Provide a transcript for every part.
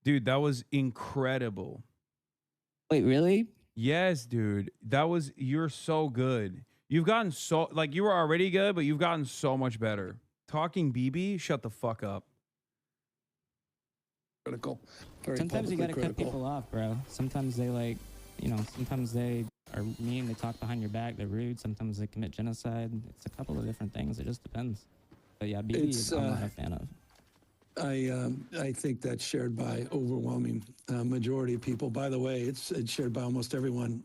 Dude, that was incredible. Wait, really? Yes, dude. You're so good. You've gotten so, like, you were already good, but you've gotten so much better. Talking BB, shut the fuck up. Critical. Very Sometimes you gotta critical. cut people off, bro. Sometimes they like, sometimes they are mean, they talk behind your back, they're rude, sometimes they commit genocide. It's a couple of different things. It just depends. But yeah, BB I'm not a fan of. I think that's shared by overwhelming majority of people. By the way, it's shared by almost everyone,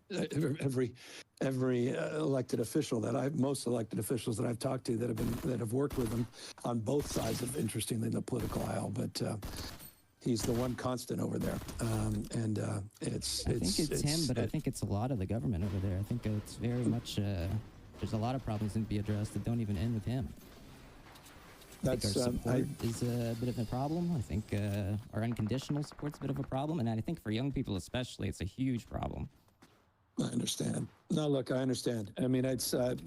every elected official most elected officials that I've talked to that have worked with him on both sides of, interestingly, the political aisle. But he's the one constant over there, and I think it's him, but I think it's a lot of the government over there. I think it's very much there's a lot of problems that need to be addressed that don't even end with him. That's I think our support is a bit of a problem. I think our unconditional support's a bit of a problem, and I think for young people especially, it's a huge problem. I understand. No, look, I understand. I mean, it's I've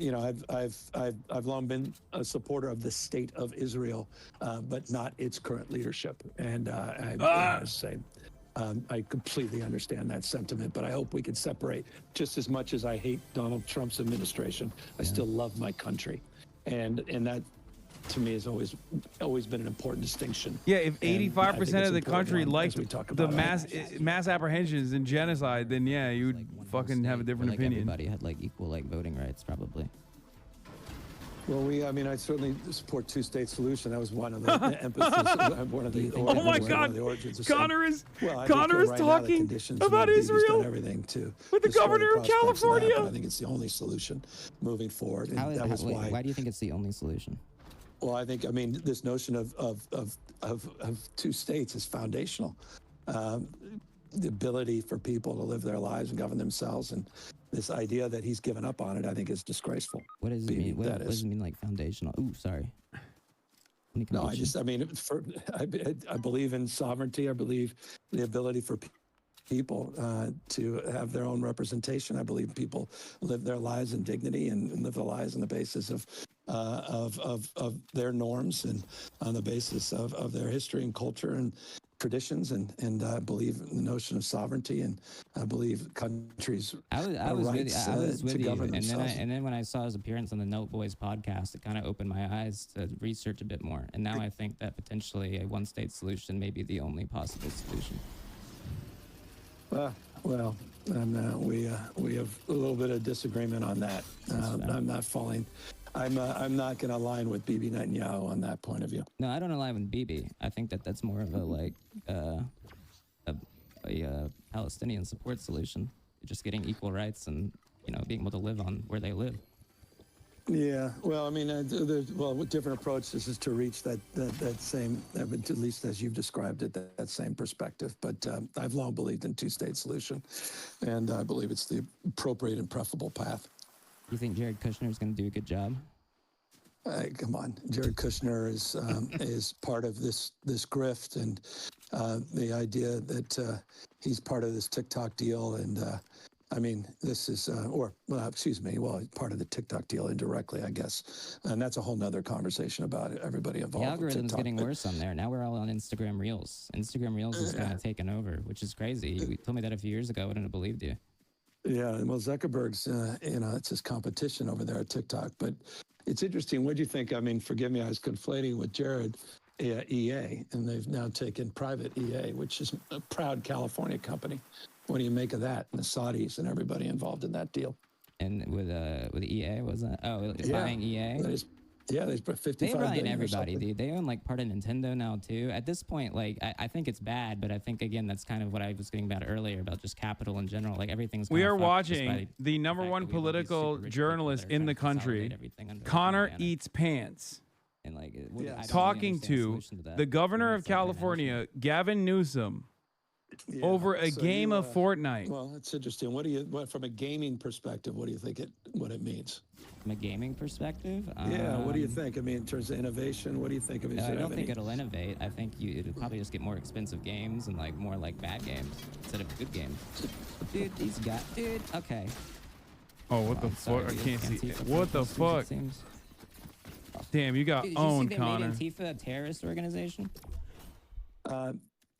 long been a supporter of the state of Israel, but not its current leadership. And I completely understand that sentiment. But I hope we can separate. Just as much as I hate Donald Trump's administration, I still love my country, and that, to me, has always been an important distinction. Yeah, if 85% of the country liked the mass apprehensions and genocide, then yeah, you would fucking have a different opinion. Everybody had like equal voting rights, probably. Well, I certainly support two-state solution. That was one of the emphasis. One of the oh my God, Connor is talking about Israel everything too with the governor of California. I think it's the only solution moving forward. And why do you think it's the only solution? Well, this notion of two states is foundational. The ability for people to live their lives and govern themselves, and this idea that he's given up on it, I think, is disgraceful. What does it mean? What does it mean, like foundational? Ooh, sorry. No, I believe in sovereignty. I believe the ability for people to have their own representation. I believe people live their lives in dignity and live their lives on the basis of their norms and on the basis of their history and culture and traditions, and I believe in the notion of sovereignty, and I believe countries' I was with you, and then when I saw his appearance on the Note Boys podcast, it kind of opened my eyes to research a bit more, and now I think that potentially a one-state solution may be the only possible solution. Well, we have a little bit of disagreement on that. I'm not falling. I'm not going to align with Bibi Netanyahu on that point of view. No, I don't align with Bibi. I think that's more of a Palestinian support solution, just getting equal rights and being able to live on where they live. Yeah, well, there's different approaches is to reach that same, at least as you've described it, that same perspective. But I've long believed in two-state solution, and I believe it's the appropriate and preferable path. You think Jared Kushner is going to do a good job? Come on, Jared Kushner is part of this grift, and the idea that he's part of this TikTok deal, and this is, part of the TikTok deal indirectly, I guess. And that's a whole nother conversation about everybody involved. The algorithm's getting worse on there. Now we're all on Instagram Reels. Instagram Reels is kind of taken over, which is crazy. You told me that a few years ago. I wouldn't have believed you. Yeah, well, Zuckerberg's, it's his competition over there at TikTok. But it's interesting. What do you think? Forgive me, I was conflating with Jared, EA, and they've now taken private EA, which is a proud California company. What do you make of that, and the Saudis and everybody involved in that deal? And with EA, wasn't it? Oh, buying EA? They put 55 They run billion everybody, dude. They own part of Nintendo now too. At this point, I think it's bad, but I think again that's kind of what I was getting about earlier about just capital in general. Everything's. We are watching the number one political journalist in the country, Connor Eats Pants, and talking to the governor of California, Gavin Newsom. Over a game of Fortnite. Well, it's interesting. From a gaming perspective, what do you think what it means? From a gaming perspective? What do you think? In terms of innovation, what do you think of it? I don't think it'll innovate. I think it'll probably just get more expensive games and more bad games instead of good games. Dude, these guys, okay. Oh, what the fuck? I can't see. What the fuck? Damn, you got owned, Connor. Did you see they made Antifa a terrorist organization?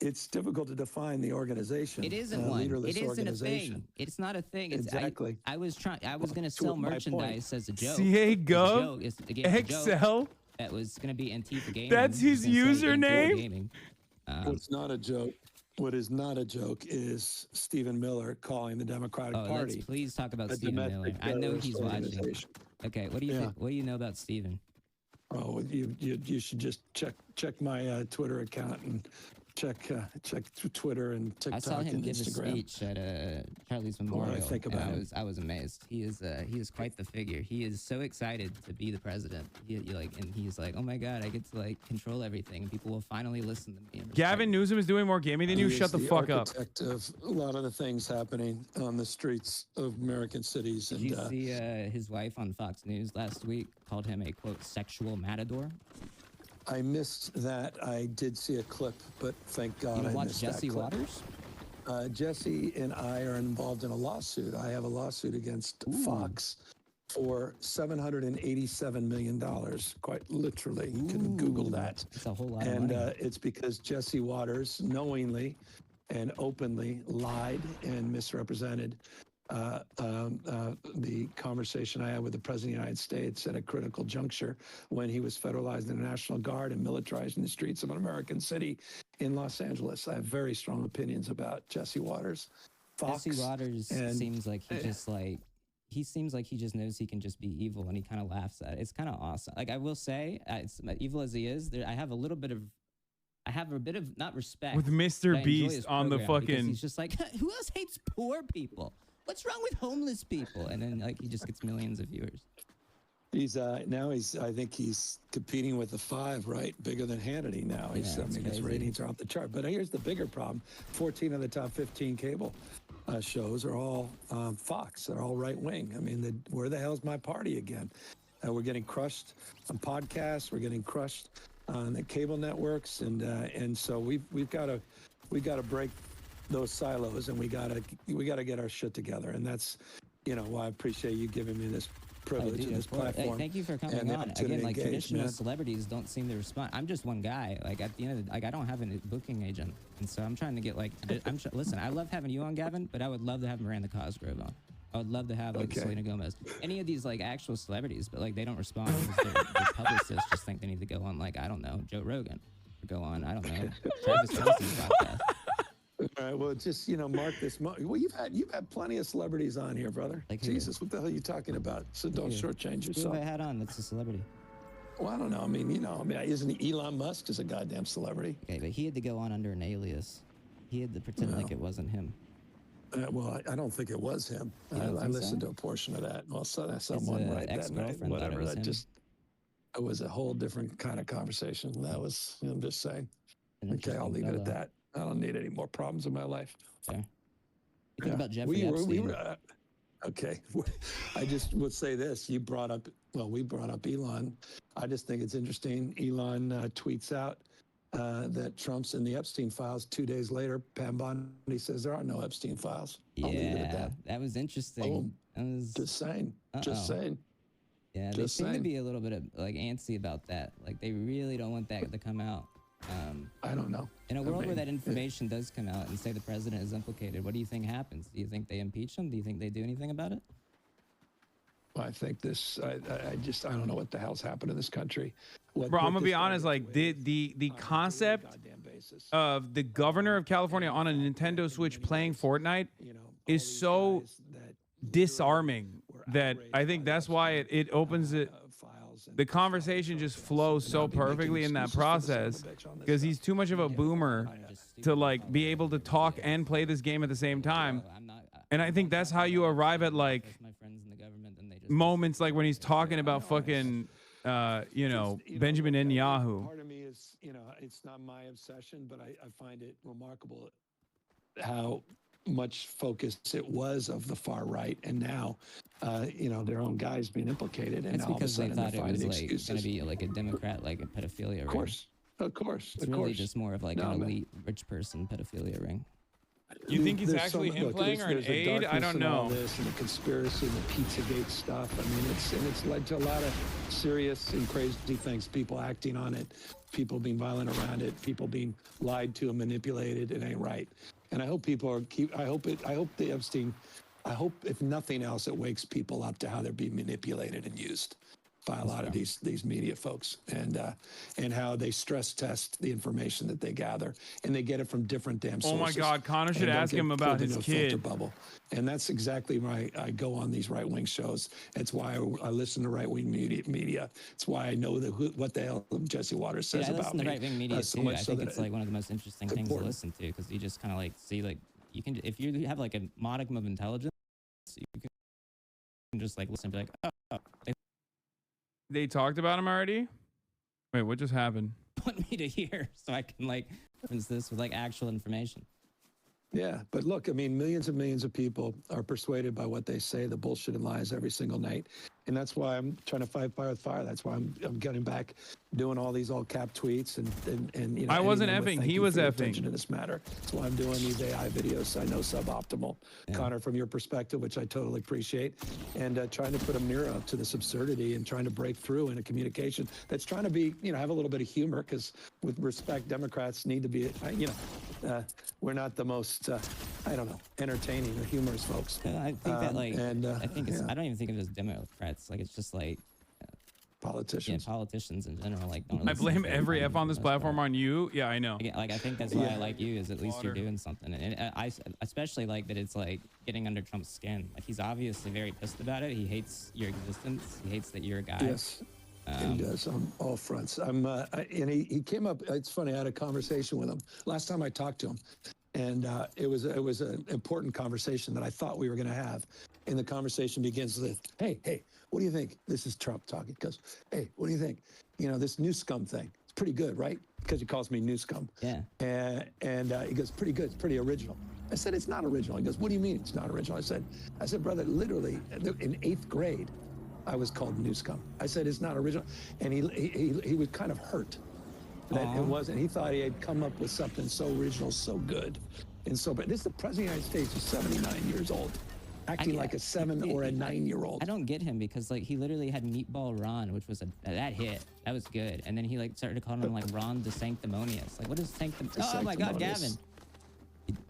it's difficult to define the organization. It isn't one. Leaderless It isn't a organization. thing. It's not a thing. It's, Exactly. I was going to sell my point. merchandise as a joke. CA As a Gov joke. It's a joke Excel. that was going to be Antifa Gaming. That's his I was gonna say Antifa username? Gaming. What's not a joke? What is not a joke is Stephen Miller calling the Democratic Oh, Party. let's please talk about a Stephen Miller. domestic I know terrorist he's watching. organization. Okay, what do you think? What do you know about Stephen? Oh, you should just check my Twitter account and check Twitter and TikTok I saw him and give a Instagram. speech at Charlie's Memorial. think and about him? I was amazed. He is quite the figure. He is so excited to be the president. And he's like, oh my god, I get to like control everything. People will finally listen to me. and respect Gavin me." Newsom is doing more gaming than you. He is Shut the fuck up. architect of a lot of the things happening on the streets of American cities. Did And you see his wife on Fox News last week called him a quote sexual matador? I missed that. I did see a clip, but thank God You I watch missed Jesse that clip. Waters? Jesse and I are involved in a lawsuit. I have a lawsuit against Fox for $787 million, quite literally. You can Google that. It's a whole lot of And money. it's because Jesse Waters knowingly and openly lied and misrepresented the conversation I had with the President of the United States at a critical juncture when he was federalized in the National Guard and militarized in the streets of an American city in Los Angeles. I have very strong opinions about Jesse Waters. Fox Jesse Waters and- seems like he seems like he just knows he can just be evil and he kind of laughs at it. It's kind of awesome. Like I will say, it's evil as he is, I have a bit of not respect With but I Mr. enjoy Beast his on the program because fucking. He's just like, who else hates poor people? What's wrong with homeless people? And then like he just gets millions of viewers. He's I think he's competing with the Five, right? Bigger than Hannity now. Yeah, I it's mean, his crazy. ratings are off the chart. But here's the bigger problem: 14 of the top 15 cable shows are all Fox. They're all right wing. I mean, where the hell's my party again? We're getting crushed on podcasts. We're getting crushed on the cable networks, and so we've got to break those silos, and we got to get our shit together. And that's, why I appreciate you giving me this privilege dude, and this of course. Hey, platform. thank you for coming and the on. opportunity Again, to like engage, traditional man. celebrities don't seem to respond. I'm just one guy. Like at the end of I don't have a booking agent, and so I'm trying to get like. Listen, I love having you on, Gavin, but I would love to have Miranda Cosgrove on. I would love to have like Okay. Selena Gomez, any of these like actual celebrities, but like they don't respond because their publicists just think they need to go on like I don't know Joe Rogan, or go on I don't know Travis Kelce's podcast. All right. Well, just mark this. Well, you've had plenty of celebrities on here, brother. Like who? Jesus, what the hell are you talking about? So don't Who? shortchange Who yourself. have I had on that's a celebrity? Well, I don't know. I mean, isn't Elon Musk is a goddamn celebrity? Okay, but he had to go on under an alias. He had to pretend like it wasn't him. Well, I don't think it was him. You don't I think listened so? to a portion of that. Well, someone right that night, ex-girlfriend thought it whatever. was That him. just it was a whole different kind of conversation. That was. I'm just saying. An Okay, I'll interesting leave it at fellow. that. I don't need any more problems in my life. Fair. You think Yeah. about Jeffrey we Epstein? were, okay. I just would say this. We brought up Elon. I just think it's interesting. Elon tweets out that Trump's in the Epstein files. 2 days later, Pam Bondi says there are no Epstein files. I'll leave it at Yeah, that. was interesting. Boom. That was, Just saying. Just Uh-oh. saying. yeah, they just seem to saying. be a little bit of like antsy about that. Like they really don't want that to come out. I don't know. In a I world where mean, that information does come out and say the president is implicated, what do you think happens? Do you think they impeach him? Do you think they do anything about it? I think this. I don't know what the hell's happened in this country. Bro, I'm gonna be honest. Like the concept of the governor of California on a Nintendo Switch playing Fortnite is so disarming that I think that's why it opens it. The conversation just flows so perfectly in that process because he's too much of a boomer to like be able to talk and play this game at the same time. I'm not. And I think that's how you arrive at like Most of my friends in the government, and they just moments like when he's talking about fucking, Benjamin Netanyahu. Part of me is, it's not my obsession, but I find it remarkable how much focus it was of the far right, and now, their own guys being implicated, and It's all of a because they sudden thought they're it finding was like excuses. going to be like a Democrat, like a pedophilia ring. Of course, It's of really course. just more of like No, an man. elite rich person pedophilia ring. You think it's There's actually him look, playing or an there's a aide? I darkness don't in all know. this and the conspiracy and the Pizzagate stuff. I mean, it's led to a lot of serious and crazy things. People acting on it, people being violent around it, people being lied to and manipulated. It ain't right. And I hope people are I hope the Epstein. I hope, if nothing else, it wakes people up to how they're being manipulated and used by a lot of these media folks, and how they stress test the information that they gather, and they get it from different damn sources. Oh my God, Connor should and don't ask get him about pulled his into a filter kid. bubble. And that's exactly why I go on these right-wing shows. It's why I listen to right-wing media. It's why I know what the hell Jesse Waters says I about listen me. to right-wing media So too. much I so think that it's like one of the most interesting things to listen to, because you just kind of like see, like, you can, if you have like a modicum of intelligence, you can just like listen and be like, oh, They talked about him already? Wait, what just happened? want me to hear so I can like reference this with like actual information. Yeah, but look, I mean, millions and millions of people are persuaded by what they say, the bullshit and lies every single night. And that's why I'm trying to fight fire with fire. That's why I'm getting back, doing all these all cap tweets and you know. I wasn't ending them with, effing. "Thank He you was for your effing." attention to this matter." That's why I'm doing these AI videos. I know suboptimal, Connor, from your perspective, which I totally appreciate, and trying to put a mirror up to this absurdity and trying to break through in a communication that's trying to be, you know, have a little bit of humor, because with respect, Democrats need to be, you know, we're not the most, I don't know, entertaining or humorous folks. I think that like, I think it's, yeah. I don't even think of it as Democrats. Like, it's just like, Politicians. yeah, politicians in general. Like, don't I listen blame to every them F on this for the most platform part. on you. Yeah, I know. Like, I think that's why I like you, is at least you're doing something. And I especially like that it's like getting under Trump's skin. Like, he's obviously very pissed about it. He hates your existence. He hates that you're a guy. Yes, he does on all fronts. And he came up. It's funny. I had a conversation with him last time I talked to him, and it was an important conversation that I thought we were going to have. And the conversation begins with, "Hey, what do you think?" This is Trump talking. He goes, "Hey, what do you think? You know, this new scum thing. It's pretty good, right?" Because he calls me new scum. Yeah. And he goes, "Pretty good. It's pretty original." I said, "It's not original." He goes, "What do you mean it's not original?" I said, "Brother, literally in 8th grade, I was called new scum." I said, "It's not original." And he was kind of hurt that it wasn't. He thought he had come up with something so original, so good, and so. But this is the president of the United States, who's 79 years old, acting like a 7 or a 9-year-old. I don't get him, because like he literally had Meatball Ron, which was that hit. That was good. And then he like started calling him like Ron the Sanctimonious. Like, what is Sanctimonious? Oh my God, Gavin.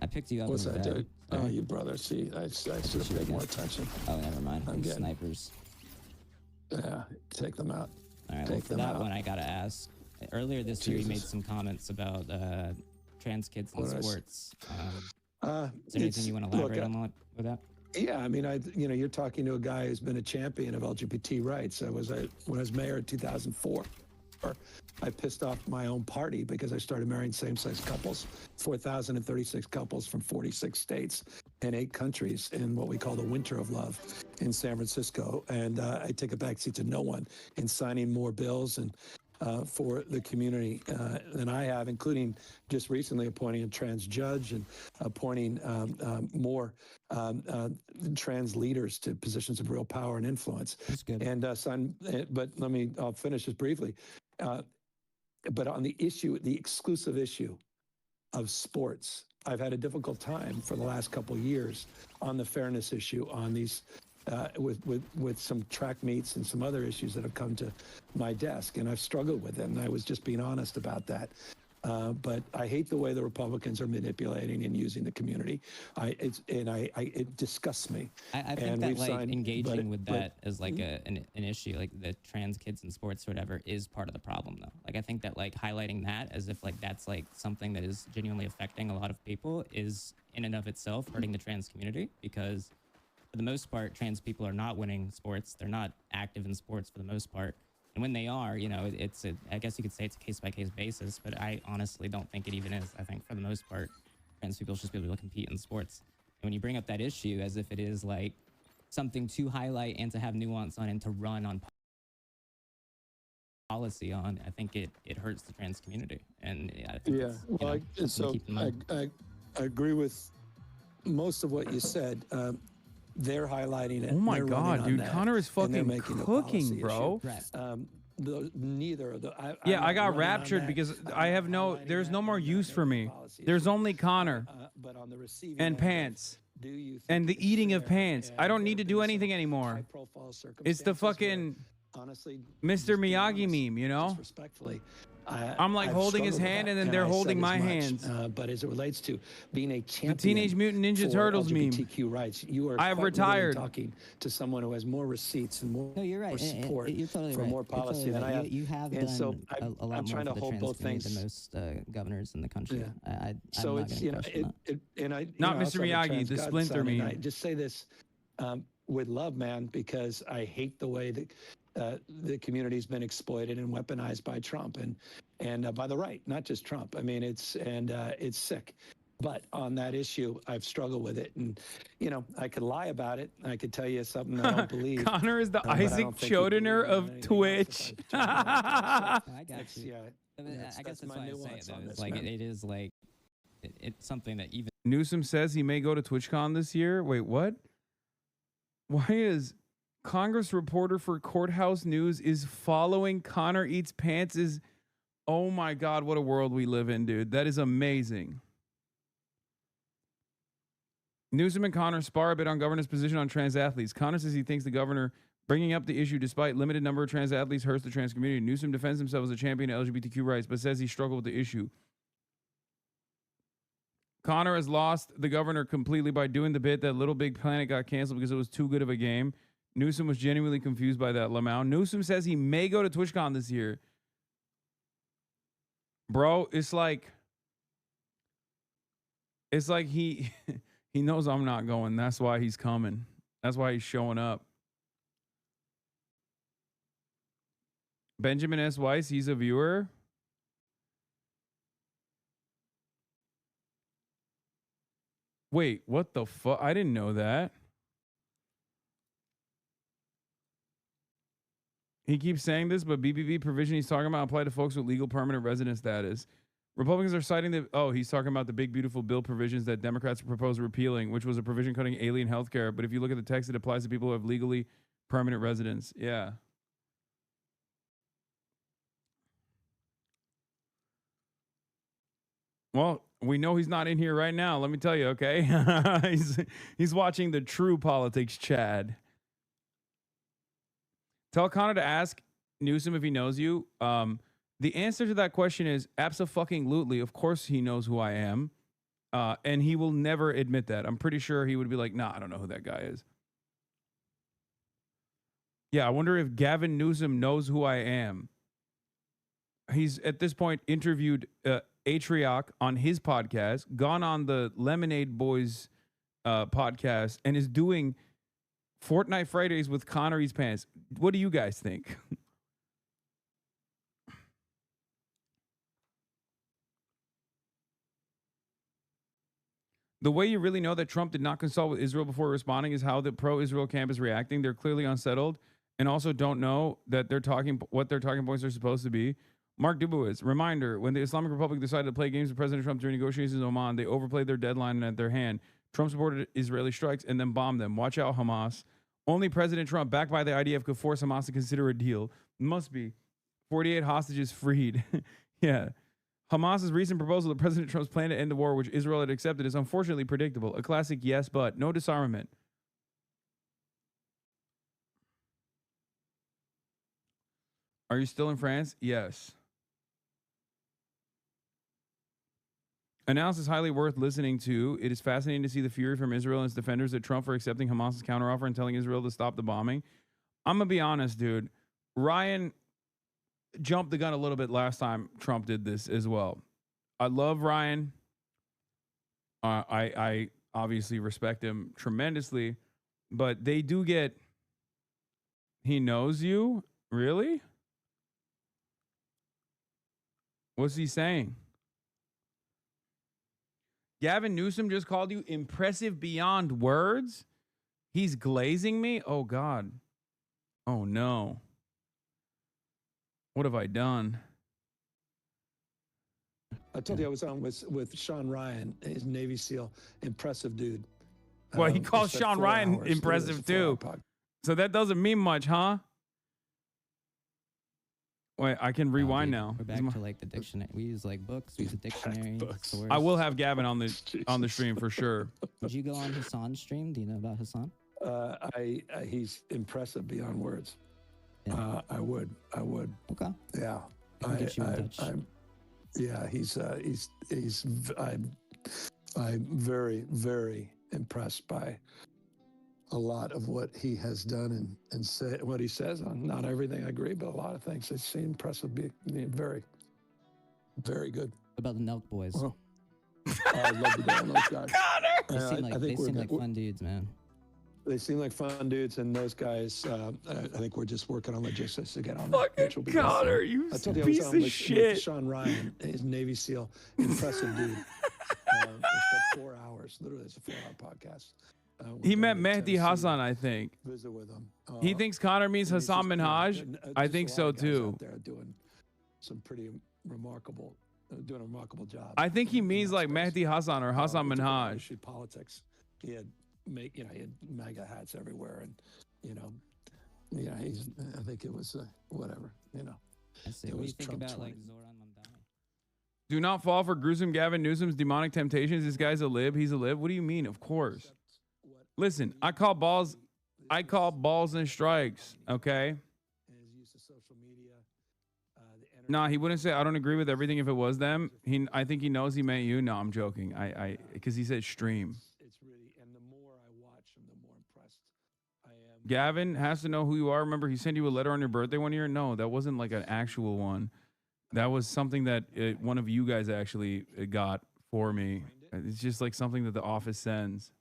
I picked you up. What's in that, bed. dude? Oh, you brother. See, I should have paid more attention. Oh, never mind. I'm getting- Snipers. Yeah, take them out. All right, well, Take for them that out. one, I gotta ask. Earlier this year, you made Jesus. some comments about trans kids in What is- sports. Is there anything you want to look, elaborate on with that? Yeah, I mean, you're talking to a guy who's been a champion of LGBT rights. When I was mayor in 2004, I pissed off my own party because I started marrying same-sex couples, 4,036 couples from 46 states and 8 countries in what we call the Winter of Love in San Francisco. And I take a backseat to no one in signing more bills and for the community than I have, including just recently appointing a trans judge and appointing more trans leaders to positions of real power and influence. That's good. And but I'll finish this briefly. But on the issue, the exclusive issue of sports, I've had a difficult time for the last couple of years on the fairness issue, on these with some track meets and some other issues that have come to my desk, and I've struggled with them. And I was just being honest about that. But I hate the way the Republicans are manipulating and using the community. It disgusts me. I think And that we've like signed- engaging with but- that as like an issue, like the trans kids in sports or whatever, is part of the problem though. Like, I think that like highlighting that as if like that's like something that is genuinely affecting a lot of people is in and of itself hurting the trans community, because for the most part, trans people are not winning sports. They're not active in sports for the most part. And when they are, you know, I guess you could say it's a case-by-case basis, but I honestly don't think it even is. I think for the most part, trans people should just be able to compete in sports. And when you bring up that issue as if it is like something to highlight and to have nuance on and to run on policy on, I think it hurts the trans community. And I think Yeah, it's, you well, know, something to keep in mind. I agree with most of what you said. They're highlighting it. Oh my they're God, running on dude, that, Connor is and they're fucking making a cooking, policy bro. issue. Right. neither of the. Yeah, I'm I not got running on raptured that. because I'm I not have no, highlighting there's that. no more I'm not use for making me. policy There's issues. only Connor But on the receiving and end of, pants do you think and the it's eating of fair? pants. I And don't there need to have do been some anything anymore. high-profile It's the circumstances where, fucking honestly, Mr. just being Miyagi honest, meme, you just know? respectfully, I'm like I've holding his struggled with hand that, and then they're I holding said as my much. hands. But as it relates to being a The champion Teenage Mutant Ninja for Turtles meme. LGBTQ rights, you are I've quite literally retired. talking to someone who has more receipts and more, No, you're right. more support You're totally for right. more You're policy totally than right. I have. You have And done so a lot I'm more trying for to the hold trans both community than things. most governors in the country. Yeah. I'm So not it's, going you to know, question that. and I, Not I Mr. also have a Miyagi, trans the godson, Splinter and meme. I just say this with love, man, because I hate the way that the community's been exploited and weaponized by Trump and by the right, not just Trump. I mean, it's sick. But on that issue, I've struggled with it, and you know, I could lie about it. I could tell you something I don't believe. Connor is the but I Isaac don't think you'd believe Chodener me on of anything else Twitch. if I told you like that. So I got that's, you. yeah, I mean, I guess that's my why I say it nuance though. on It's this, like man. it is like it's something that even Newsom says he may go to TwitchCon this year. Wait, what? Why is Congress reporter for Courthouse News is following Connor Eats Pants? Is, oh my God, what a world we live in, dude. That is amazing. Newsom and Connor spar a bit on governor's position on trans athletes. Connor says he thinks the governor bringing up the issue despite limited number of trans athletes hurts the trans community. Newsom defends himself as a champion of LGBTQ rights, but says he struggled with the issue. Connor has lost the governor completely by doing the bit that Little Big Planet got canceled because it was too good of a game. Newsom was genuinely confused by that. Lamau. Newsom says he may go to TwitchCon this year. Bro, it's like he he knows I'm not going. That's why he's coming. That's why he's showing up. Benjamin S. Weiss, he's a viewer. Wait, what the fuck? I didn't know that. He keeps saying this, but BBB provision he's talking about apply to folks with legal permanent resident status. Republicans are citing the, he's talking about the big, beautiful bill provisions that Democrats proposed repealing, which was a provision cutting alien health care. But if you look at the text, it applies to people who have legally permanent residence. Yeah. Well, we know he's not in here right now. Let me tell you, okay? he's watching the True Politics Chad. Tell Connor to ask Newsom if he knows you. The answer to that question is abso-fucking-lutely. Of course he knows who I am. And he will never admit that. I'm pretty sure he would be like, nah, I don't know who that guy is. Yeah, I wonder if Gavin Newsom knows who I am. He's, at this point, interviewed Atrioc on his podcast, gone on the Lemonade Boys podcast, and is doing Fortnite Fridays with Connor Eats Pants. What do you guys think? The way you really know that Trump did not consult with Israel before responding is how the pro-Israel camp is reacting. They're clearly unsettled and also don't know that what their talking points are supposed to be. Mark Dubowitz, reminder, when the Islamic Republic decided to play games with President Trump during negotiations in Oman, they overplayed their deadline and at their hand. Trump supported Israeli strikes and then bombed them. Watch out, Hamas. Only President Trump, backed by the IDF, could force Hamas to consider a deal. Must be. 48 hostages freed. Yeah. Hamas's recent proposal that President Trump's plan to end the war, which Israel had accepted, is unfortunately predictable. A classic yes, but no disarmament. Are you still in France? Yes. Analysis highly worth listening to. It is fascinating to see the fury from Israel and its defenders at Trump for accepting Hamas's counteroffer and telling Israel to stop the bombing. I'm going to be honest, dude. Ryan jumped the gun a little bit last time Trump did this as well. I love Ryan. I obviously respect him tremendously, but they do get, he knows you? Really? What's he saying? Gavin Newsom just called you impressive beyond words? He's glazing me? Oh, God. Oh, no. What have I done? I told you I was on with Sean Ryan, his Navy SEAL, impressive dude. Well, he We calls spent Sean 4 Ryan hours doing this impressive, for our too. So that doesn't mean much, huh? Wait, I can rewind Dude, now. We're back to like the dictionary. We use like books. We use a dictionary. Books. Source. I will have Gavin on the stream for sure. Did you go on Hasan's stream? Do you know about Hasan? He's impressive beyond words. Yeah. I would. Okay. Yeah. I can get you in touch. I'm very, very impressed by a lot of what he has done and say what he says on not everything I agree, but a lot of things. They seem impressive, being very, very good. What about the Nelk boys? Well, I love the Nelk guys. They seem like fun dudes, man. They seem like fun dudes, and those guys. I think we're just working on logistics to get on that. Fucking Connor, you I told you piece I was on of with shit. Sean Ryan, his Navy SEAL, impressive dude. We spent 4 hours. Literally, it's a 4-hour podcast. He met Mehdi Hasan, I think. Visit with him. He thinks Connor means and he's Hassan just- Minhaj. I just think a lot so of guys too. Out there doing some pretty remarkable, doing a remarkable job. I think he in means that like space. Mehdi Hasan or Hassan We took Minhaj. obviously politics. He had he had MAGA hats everywhere, and I think it was whatever. I see. It What do you was think Trump about like 20. Zoran Mamdani? Do not fall for gruesome Gavin Newsom's demonic temptations. This guy's a lib. He's a lib. What do you mean? Of course. Listen, I call balls and strikes. Okay. And his use of social media. Nah, he wouldn't say I don't agree with everything if it was them. I think he knows he meant you. No, I'm joking. Because he said stream. It's really, and the more I watch him, the more impressed I am. Gavin has to know who you are. Remember, he sent you a letter on your birthday one year. No, that wasn't like an actual one. That was something that one of you guys actually got for me. It's just like something that the office sends.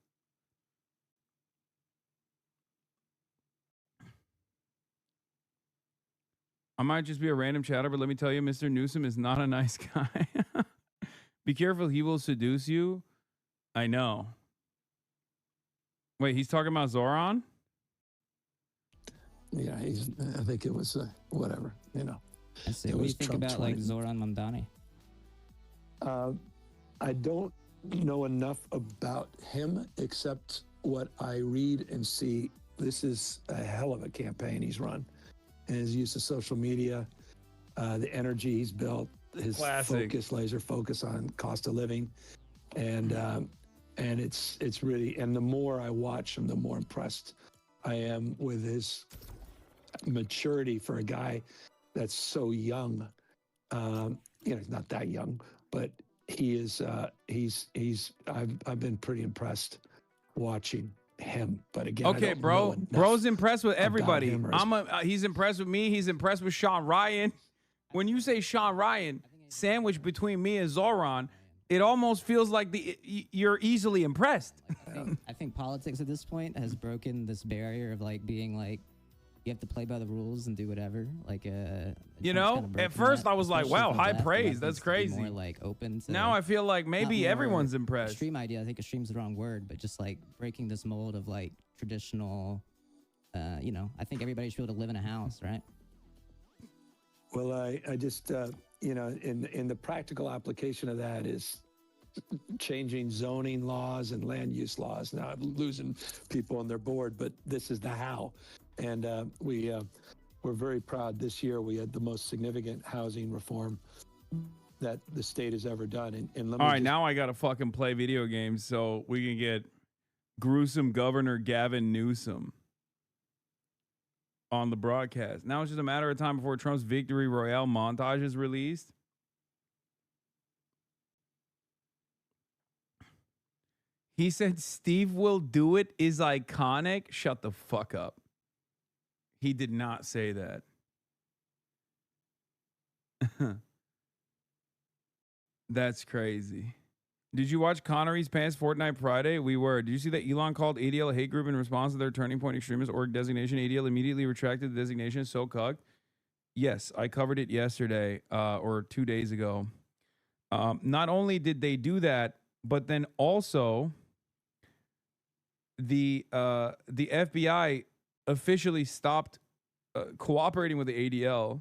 I might just be a random chatter, but let me tell you, Mr. Newsom is not a nice guy. Be careful, he will seduce you. I know. Wait, he's talking about Zoran? Yeah, I think it was whatever. I see. It What do you was think Trump about like 20. Zoran Mamdani? I don't know enough about him except what I read and see. This is a hell of a campaign he's run. And his use of social media, the energy he's built, his Classic. laser focus on cost of living. And it's really, and the more I watch him, the more impressed I am with his maturity for a guy that's so young. He's not that young, but he is. I've been pretty impressed watching him. But again, I Okay, don't bro. know enough Bro's impressed with about everybody. him or He's impressed with me. He's impressed with Sean Ryan. When you say Sean Ryan, sandwiched between me and Zoran, it almost feels like you're easily impressed. I think politics at this point has broken this barrier of like being like you have to play by the rules and do whatever. Like at first I was like, wow, high praise. That's crazy. More like open to Now I feel like maybe more everyone's impressed. Extreme idea. I think extreme's the wrong word, but just like breaking this mold of like traditional. I think everybody should be able to live in a house, right? Well, I just, in the practical application of that is changing zoning laws and land use laws. Now I'm losing people on their board, but this is the how. And we're very proud this year. We had the most significant housing reform that the state has ever done. And let me All right, now I got to fucking play video games so we can get gruesome Governor Gavin Newsom on the broadcast. Now it's just a matter of time before Trump's victory royale montage is released. He said Steve will do it is iconic. Shut the fuck up. He did not say that. That's crazy. Did you watch Connery's Pants Fortnite Friday? We were. Did you see that Elon called ADL a hate group in response to their Turning Point extremist org designation? ADL immediately retracted the designation. So cucked. Yes, I covered it yesterday or 2 days ago. Not only did they do that, but then also the FBI officially stopped cooperating with the ADL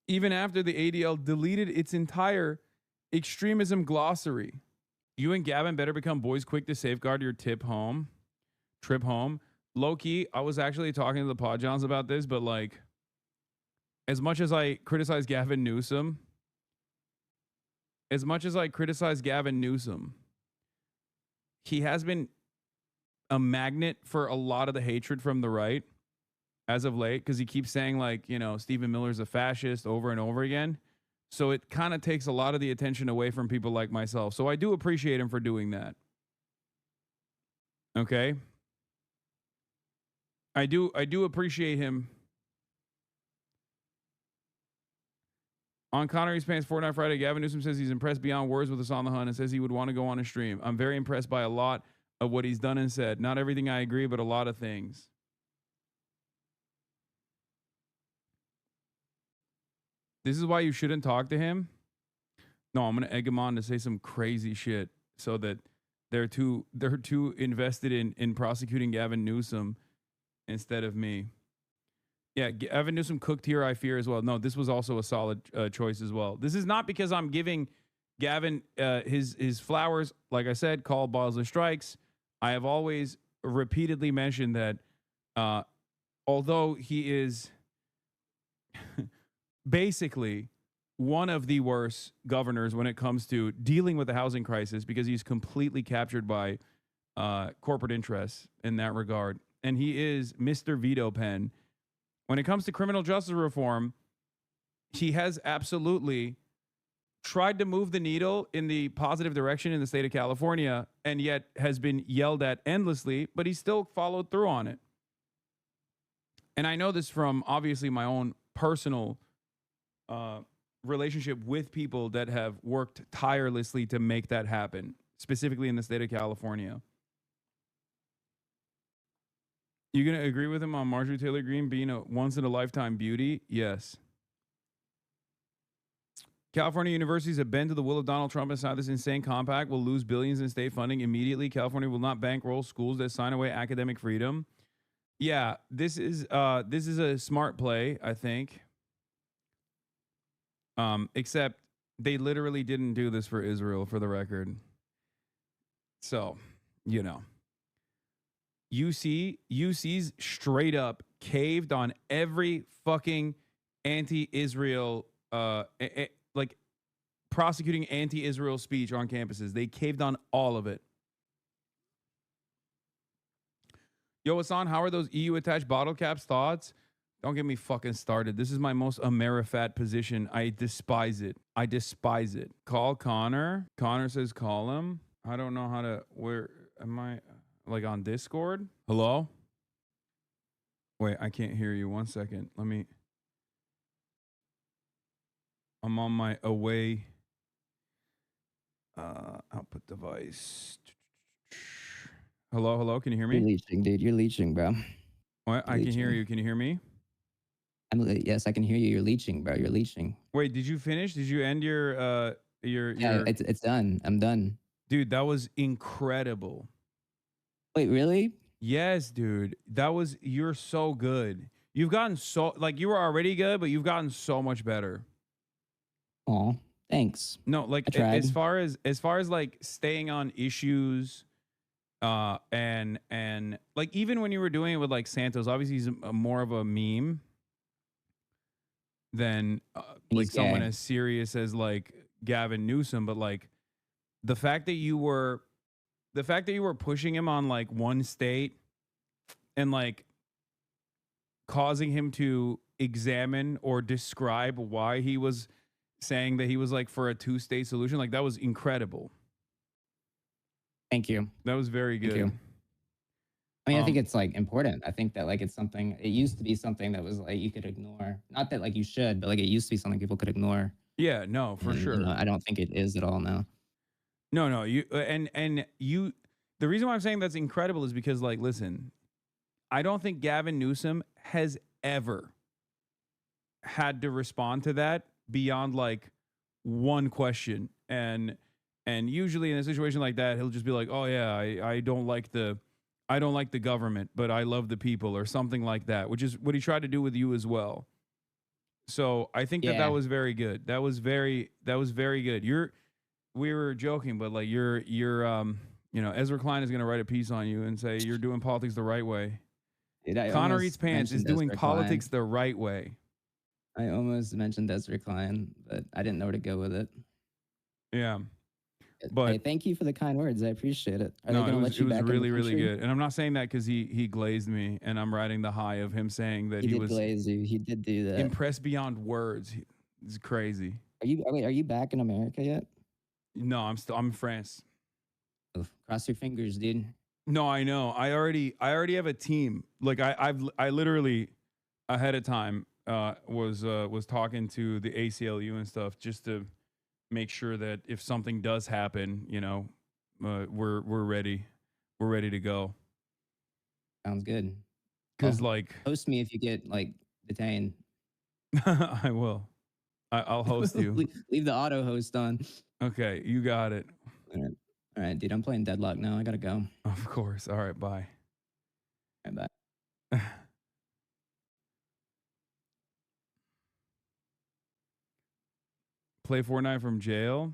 even after the ADL deleted its entire extremism glossary. You and Gavin better become boys quick to safeguard your trip home. Low key, I was actually talking to the Pod Johns about this, but like, as much as I criticize Gavin Newsom, he has been a magnet for a lot of the hatred from the right as of late, because he keeps saying, like, you know, Stephen Miller's a fascist over and over again. So it kind of takes a lot of the attention away from people like myself. So I do appreciate him for doing that. Okay? I do appreciate him. On Connery's Pants Fortnite Friday, Gavin Newsom says he's impressed beyond words with us on the hunt and says he would want to go on a stream. I'm very impressed by a lot of what he's done and said. Not everything I agree, but a lot of things. This is why you shouldn't talk to him. No, I'm going to egg him on to say some crazy shit so that they're too invested in prosecuting Gavin Newsom instead of me. Yeah, Gavin Newsom cooked here, I fear, as well. No, this was also a solid choice as well. This is not because I'm giving Gavin his flowers. Like I said, call balls or strikes. I have always repeatedly mentioned that although he is basically one of the worst governors when it comes to dealing with the housing crisis, because he's completely captured by corporate interests in that regard. And he is Mr. Veto Pen. When it comes to criminal justice reform, he has absolutely tried to move the needle in the positive direction in the state of California, and yet has been yelled at endlessly, but he still followed through on it. And I know this from obviously my own personal relationship with people that have worked tirelessly to make that happen, specifically in the state of California. You going to agree with him on Marjorie Taylor Greene being a once-in-a-lifetime beauty? Yes. California universities have bent to the will of Donald Trump and signed this insane compact, will lose billions in state funding immediately. California will not bankroll schools that sign away academic freedom. Yeah, this is a smart play, I think. Except they literally didn't do this for Israel, for the record. So, you know. UC's straight up caved on every fucking anti-Israel, like prosecuting anti-Israel speech on campuses. They caved on all of it. Yo, Hasan, how are those EU attached bottle caps thoughts? Don't get me fucking started. This is my most Amerifat position. I despise it. I despise it. Call Connor. Connor says call him. I don't know how to, where am I? Like on Discord? Hello? Wait, I can't hear you. 1 second. I'm on my away output device. Hello? Can you hear me? You're leeching, dude. You're leeching, bro. What? I can hear you. Can you hear me? Yes, I can hear you. You're leeching, bro. You're leeching. Wait, did you finish? Did you end your Yeah, it's done. I'm done. Dude, that was incredible. Wait, really? Yes, dude. You're so good. You've gotten so, like, you were already good, but you've gotten so much better. Aw, thanks. No, like as far as like staying on issues, and like even when you were doing it with like Santos, obviously he's more of a meme than like someone as serious as like Gavin Newsom, but like the fact that you were pushing him on like one state and like causing him to examine or describe why he was saying that he was like for a 2-state solution, like that was incredible. Thank you. That was very good. Thank you. I mean, I think it's like important. I think that like it's something, it used to be something that was like you could ignore. Not that like you should, but like it used to be something people could ignore. Yeah, no, for sure. You know, I don't think it is at all now. No, you the reason why I'm saying that's incredible is because, like, listen, I don't think Gavin Newsom has ever had to respond to that beyond like one question. And usually in a situation like that, he'll just be like, oh yeah, I don't like the government, but I love the people, or something like that, which is what he tried to do with you as well. So I think that was very good. That was very good. We were joking, but like you're you know, Ezra Klein is going to write a piece on you and say you're doing politics the right way. Connor Eats Pants is doing politics the right way. I almost mentioned Desert Klein, but I didn't know where to go with it. Yeah. Hey, But thank you for the kind words. I appreciate it. Are they no, going to let it you was back in the really, really country? good. And I'm not saying that because he glazed me, and I'm riding the high of him saying that He he did was glaze you. He did do that. impressed beyond words. It's crazy. Wait, are you back in America yet? No, I'm in France. Oh, cross your fingers, dude. No, I know. I already have a team. Like I literally ahead of time was talking to the ACLU and stuff just to make sure that if something does happen, we're ready. We're ready to go. Sounds good. Cuz Well, like host me if you get like detained. I will. I'll host you. Leave the auto host on. Okay, you got it. All right, dude. I'm playing Deadlock now. I gotta go. Of course. All right, bye. All right, bye. Play Fortnite from jail.